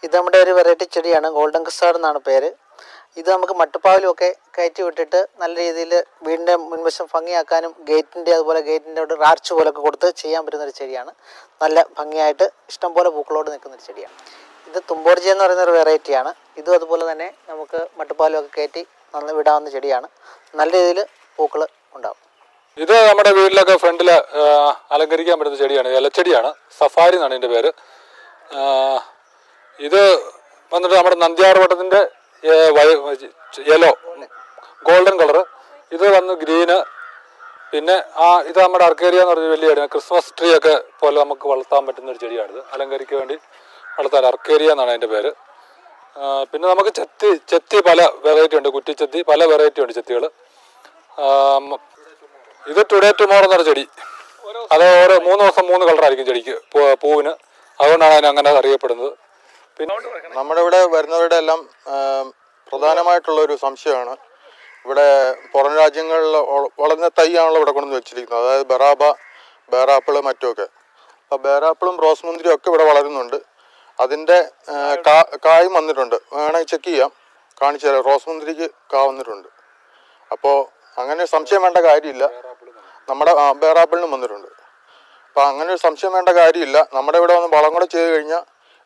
ഇത് നമ്മുടെ ഒരു വെറൈറ്റി ചെടിയാണ്, ഗോൾഡൻ കസ്റ്റാർഡ് എന്നാണ് പേര്. ഇത് നമുക്ക് മട്ടുപ്പാവിലുമൊക്കെ കയറ്റി വിട്ടിട്ട് നല്ല രീതിയിൽ വീടിൻ്റെ മുൻവശം ഭംഗിയാക്കാനും അതുപോലെ ഗേറ്റിൻ്റെ ഒരു ആർച്ച് പോലൊക്കെ കൊടുത്ത് ചെയ്യാൻ പറ്റുന്നൊരു ചെടിയാണ്. നല്ല ഭംഗിയായിട്ട് ഇഷ്ടംപോലെ പൂക്കളോട് നിൽക്കുന്നൊരു ചെടിയാണ്. ഇത് തുമ്പോർജി എന്ന് പറയുന്നൊരു വെറൈറ്റിയാണ്. ഇതും അതുപോലെ തന്നെ നമുക്ക് മട്ടുപ്പാവിലൊക്കെ കയറ്റി വിടാവുന്ന ചെടിയാണ്. നല്ല രീതിയിൽ പൂക്കൾ ഉണ്ടാകും. ഇത് നമ്മുടെ വീട്ടിലൊക്കെ ഫ്രണ്ടിൽ അലങ്കരിക്കാൻ പറ്റുന്ന ചെടിയാണ്, ഇലച്ചെടിയാണ്. സഫാരി എന്നാണ് ഇതിൻ്റെ പേര്. ഇത് വന്നിട്ട് നമ്മുടെ നന്ദ്യാർവട്ടത്തിൻ്റെ യെല്ലോ ഗോൾഡൻ കളറ്, ഇത് വന്ന് ഗ്രീന്. പിന്നെ ഇത് നമ്മുടെ അർക്കേരിയ എന്ന് പറഞ്ഞ വലിയ ചെടിയാണ്. ക്രിസ്മസ് ട്രീ ഒക്കെ പോലെ നമുക്ക് വളർത്താൻ പറ്റുന്ന ഒരു ചെടിയാണിത്. അലങ്കരിക്കാൻ വേണ്ടി വളർത്താൻ അർക്കേരിയ എന്നാണ് അതിൻ്റെ പേര്. പിന്നെ നമുക്ക് ചെത്തി പല വെറൈറ്റി ഉണ്ട്, കുറ്റിച്ചെത്തി പല വെറൈറ്റി ഉണ്ട് ചെത്തികൾ. ഇത് ടുഡേ ടുമോറോ എന്നൊരു ചെടി. അത് ഓരോ 3 ദിവസം 3 കളറായിരിക്കും ചെടിക്ക് പൂവിന്. അതുകൊണ്ടാണ് അതിന് അങ്ങനെ അറിയപ്പെടുന്നത്. പിന്നെ നമ്മുടെ ഇവിടെ വരുന്നവരുടെ എല്ലാം പ്രധാനമായിട്ടുള്ളൊരു സംശയമാണ്, ഇവിടെ പുറം രാജ്യങ്ങളിൽ വളർന്ന തൈയാണല്ലോ ഇവിടെ കൊണ്ടുവന്ന് വെച്ചിരിക്കുന്നത്. അതായത് ബേറാപ്പിള് മറ്റുമൊക്കെ. അപ്പോൾ ബേറാപ്പിളും റോസ് മുന്തിരിയും ഒക്കെ ഇവിടെ വളരുന്നുണ്ട്. അതിൻ്റെ കായും വന്നിട്ടുണ്ട്, വേണമെങ്കിൽ ചെക്ക് ചെയ്യാം, കാണിച്ചു തരാം. റോസ് മുന്തിരിക്ക് കാ വന്നിട്ടുണ്ട്. അപ്പോൾ അങ്ങനെ സംശയം വേണ്ട കാര്യമില്ല. നമ്മുടെ ബേറാപ്പിളിനും വന്നിട്ടുണ്ട്. അപ്പോൾ അങ്ങനെ ഒരു സംശയം വേണ്ട കാര്യമില്ല. നമ്മുടെ ഇവിടെ വന്ന് വളം കൂടെ ചെയ്ത് കഴിഞ്ഞാൽ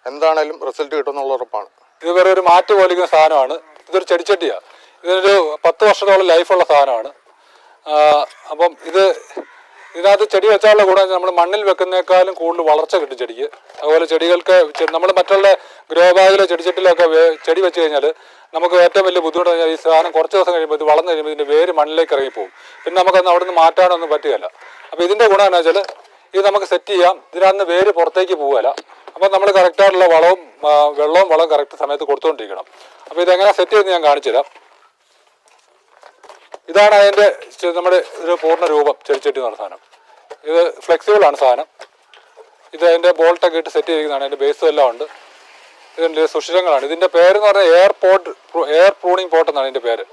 എന്താണേലും റിസൾട്ട് കിട്ടുമെന്നുള്ള ഉറപ്പാണ്. ഇത് വേറെ ഒരു മാറ്റ് പോലിക്കുന്ന സാധനമാണ്. ഇതൊരു ചെടിച്ചട്ടിയാണ്. ഇതിനൊരു 10 വർഷത്തോളം ലൈഫുള്ള സാധനമാണ്. അപ്പം ഇതിനകത്ത് ചെടി വെച്ചാലുള്ള കൂടെ നമ്മൾ മണ്ണിൽ വെക്കുന്നേക്കാളും കൂടുതൽ വളർച്ച കിട്ടും ചെടിക്ക്. അതുപോലെ ചെടികൾക്ക് നമ്മൾ മറ്റുള്ള ഗ്രോ ബാഗിലോ ചെടിച്ചട്ടിലൊക്കെ ചെടി വെച്ച് കഴിഞ്ഞാൽ നമുക്ക് ഏറ്റവും വലിയ ബുദ്ധിമുട്ട് കഴിഞ്ഞാൽ ഈ സാധനം കുറച്ച് ദിവസം കഴിയുമ്പോൾ ഇത് വളർന്നു കഴിയുമ്പോൾ ഇതിൻ്റെ വേര് മണ്ണിലേക്ക് ഇറങ്ങിപ്പോകും. പിന്നെ നമുക്കന്ന് അവിടെ നിന്ന് മാറ്റാനൊന്നും പറ്റുകയില്ല. അപ്പോൾ ഇതിൻ്റെ ഗുണം എന്താ വെച്ചാൽ ഇത് നമുക്ക് സെറ്റ് ചെയ്യാം. ഇതിനകത്ത് വേര് പുറത്തേക്ക് പോവുകയില്ല. അപ്പം നമ്മൾ കറക്റ്റായിട്ടുള്ള വെള്ളവും കറക്റ്റ് സമയത്ത് കൊടുത്തുകൊണ്ടിരിക്കണം. അപ്പോൾ ഇതെങ്ങനെ സെറ്റ് ചെയ്യുന്നത് ഞാൻ കാണിച്ചു തരാം. ഇതാണ് അതിൻ്റെ നമ്മുടെ ഒരു പൂർണ്ണ രൂപം, ചെടിച്ചട്ടി എന്ന് പറഞ്ഞ സാധനം. ഇത് ഫ്ലെക്സിബിളാണ് സാധനം. ഇത് അതിൻ്റെ ബോൾട്ടൊക്കെ ഇട്ട് സെറ്റ് ചെയ്തിരിക്കുന്നതാണ്. അതിൻ്റെ ബേസും എല്ലാം ഉണ്ട്. ഇതിൻ്റെ സുഷിരങ്ങളാണ്. ഇതിൻ്റെ പേരെന്ന് പറഞ്ഞാൽ എയർ പ്രൂണിങ് പോട്ട് എന്നാണ് ഇതിൻ്റെ പേര്.